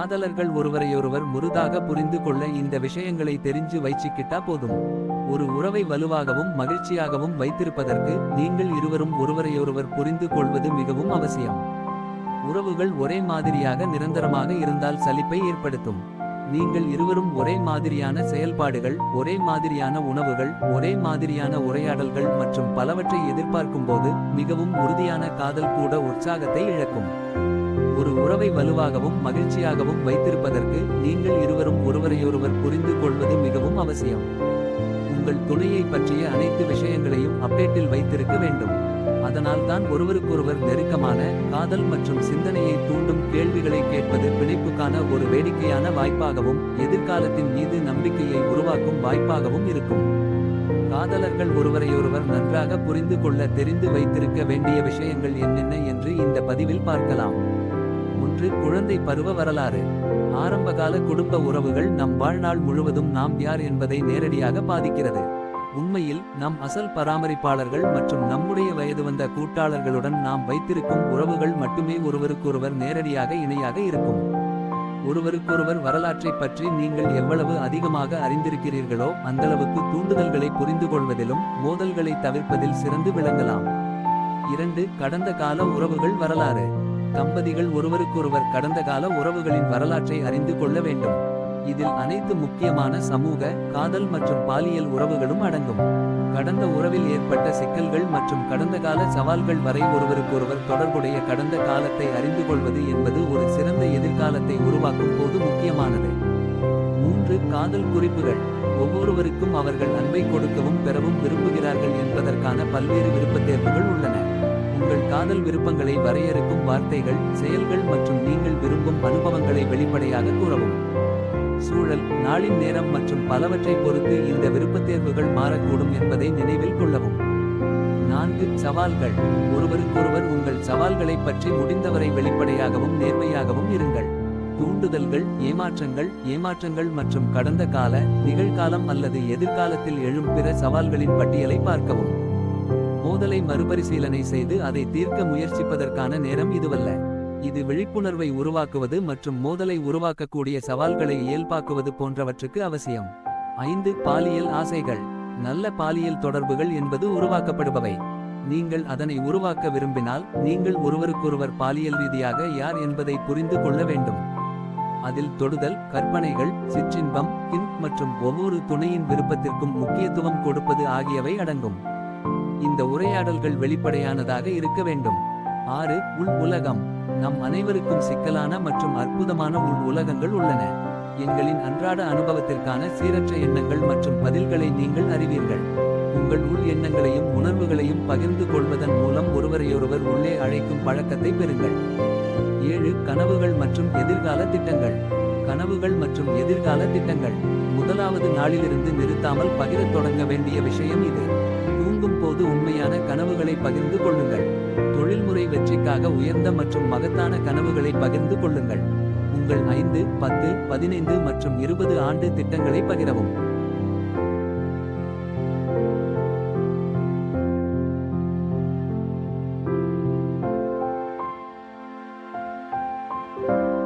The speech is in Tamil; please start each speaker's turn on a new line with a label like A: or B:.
A: காதலர்கள் ஒருவரையொருவர் முழுதாக புரிந்து கொள்ள இந்த விஷயங்களை தெரிஞ்சு வைச்சிக்கிட்டா போதும். ஒரு உறவை வலுவாகவும் மகிழ்ச்சியாகவும் வைத்திருப்பதற்கு நீங்கள் இருவரும் ஒருவரையொருவர் புரிந்து கொள்வது மிகவும் அவசியம். உறவுகள் ஒரே மாதிரியாக நிரந்தரமாக இருந்தால் சலிப்பை ஏற்படுத்தும். நீங்கள் இருவரும் ஒரே மாதிரியான செயல்பாடுகள், ஒரே மாதிரியான உணவுகள், ஒரே மாதிரியான உரையாடல்கள் மற்றும் பலவற்றை எதிர்பார்க்கும்போது மிகவும் உறுதியான காதல் கூட உற்சாகத்தை இழக்கும். ஒரு உறவை வலுவாகவும் மகிழ்ச்சியாகவும் வைத்திருப்பதற்கு நீங்கள் இருவரும் ஒருவரையொருவர் புரிந்து கொள்வது மிகவும் அவசியம். உங்கள் துணையை பற்றிய அனைத்து விஷயங்களையும் அப்டேட்டில் வைத்திருக்க வேண்டும். அதனால் தான் ஒருவருக்கொருவர் நெருக்கமான காதல் மற்றும் சிந்தனையை தூண்டும் கேள்விகளை கேட்பது பிணைப்புக்கான ஒரு வேடிக்கையான வாய்ப்பாகவும் எதிர்காலத்தின் மீது நம்பிக்கையை உருவாக்கும் வாய்ப்பாகவும் இருக்கும். காதலர்கள் ஒருவரையொருவர் நன்றாக புரிந்து கொள்ள தெரிந்து வைத்திருக்க வேண்டிய விஷயங்கள் என்னென்ன என்று இந்த பதிவில் பார்க்கலாம். 1. குழந்தை பருவ வரலாறு. ஆரம்பகால குடும்ப உறவுகள் நம் வாழ்நாள் முழுவதும் நாம் யார் என்பதை நேரடியாக பாதிக்கிறது. உண்மையில் நம் அசல் பராமரிப்பாளர்கள் மற்றும் நம்முடைய வயது வந்த கூட்டாளர்களுடன் நாம் வைத்திருக்கும் உறவுகள் மட்டுமே ஒருவருக்கொருவர் நேரடியாக இணையாக இருக்கும். ஒருவருக்கொருவர் வரலாற்றை பற்றி நீங்கள் எவ்வளவு அதிகமாக அறிந்திருக்கிறீர்களோ அந்தளவுக்கு தூண்டுதல்களை புரிந்து கொள்வதிலும் மோதல்களை தவிர்ப்பதில் சிறந்து விளங்கலாம். 2. கடந்த கால உறவுகள் வரலாறு. தம்பதிகள் ஒருவருக்கொருவர் கடந்த கால உறவுகளின் வரலாற்றை அறிந்து கொள்ள வேண்டும். இதில் அனைத்து முக்கியமான சமூக, காதல் மற்றும் பாலியல் உறவுகளும் அடங்கும். கடந்த உறவில் ஏற்பட்ட சிக்கல்கள் மற்றும் கடந்த கால சவால்கள் வரை ஒருவருக்கொருவர் தொடர்புடைய கடந்த காலத்தை அறிந்து கொள்வது என்பது ஒரு சிறந்த எதிர்காலத்தை உருவாக்கும் போது முக்கியமானது. 3. காதல் குறிப்புகள். ஒவ்வொருவருக்கும் அவர்கள் அன்பை கொடுக்கவும் பெறவும் விரும்புகிறார்கள் என்பதற்கான பல்வேறு விருப்பத்தேர்வுகள் உள்ளன. உங்கள் காதல் விருப்பங்களை வரையறுக்கும் வார்த்தைகள், செயல்கள் மற்றும் நீங்கள் விரும்பும் அனுபவங்களை வெளிப்படையாக கூறவும். சூழல், நாளின் நேரம் மற்றும் பலவற்றை பொறுத்து இந்த விருப்பத்தேர்வுகள் மாறக்கூடும் என்பதை நினைவில் கொள்ளவும். 4. சவால்கள். ஒருவருக்கொருவர் உங்கள் சவால்களை பற்றி முடிந்தவரை வெளிப்படையாகவும் நேர்மையாகவும் இருங்கள். தூண்டுதல்கள், ஏமாற்றங்கள் மற்றும் கடந்த கால, நிகழ்காலம் அல்லது எதிர்காலத்தில் எழும் பிற சவால்களின் பட்டியலை பார்க்கவும். மோதலை மறுபரிசீலனை செய்து அதை தீர்க்க முயற்சிப்பதற்கான நேரம் இதுவல்ல. இது விழிப்புணர்வை உருவாக்குவது மற்றும் மோதலை உருவாக்கக்கூடிய சவால்களை இயல்பாக்குவது போன்றவற்றுக்கு அவசியம். 5. பாலியல் ஆசைகள். நல்ல பாலியல் தொடர்புகள் என்பது உருவாக்கப்படுபவை. நீங்கள் அதனை உருவாக்க விரும்பினால் நீங்கள் ஒருவருக்கொருவர் பாலியல் ரீதியாக யார் என்பதை புரிந்து கொள்ள வேண்டும். அதில் தொடுதல், கற்பனைகள், சிற்றின்பம், மற்றும் ஒவ்வொரு துணையின் விருப்பத்திற்கும் முக்கியத்துவம் கொடுப்பது ஆகியவை அடங்கும். இந்த உரையாடல்கள் வெளிப்படையானதாக இருக்க வேண்டும். 6. உள் உலகம். நம் அனைவருக்கும் சிக்கலான மற்றும் அற்புதமான உள் உலகங்கள் உள்ளன. எங்களின் அன்றாட அனுபவத்திற்கான சீரற்ற எண்ணங்கள் மற்றும் பதில்களை நீங்கள் அறிவீர்கள். உங்கள் உள் எண்ணங்களையும் உணர்வுகளையும் பகிர்ந்து கொள்வதன் மூலம் ஒருவரையொருவர் உள்ளே அழைக்கும் பழக்கத்தை பெறுங்கள். 7. கனவுகள் மற்றும் எதிர்கால திட்டங்கள். கனவுகள் மற்றும் எதிர்கால திட்டங்கள். முதலாவது நாளிலிருந்து நிறுத்தாமல் பகிரத் தொடங்க வேண்டிய விஷயம் இது. தூங்கும் போது உண்மையான கனவுகளை பகிர்ந்து கொள்ளுங்கள். தொழில்முறை வெற்றிக்காக உயர்ந்த மற்றும் மகத்தான கனவுகளை பகிர்ந்து கொள்ளுங்கள். உங்கள் 5, 10, 15 மற்றும் 20 ஆண்டு திட்டங்களை பகிரவும்.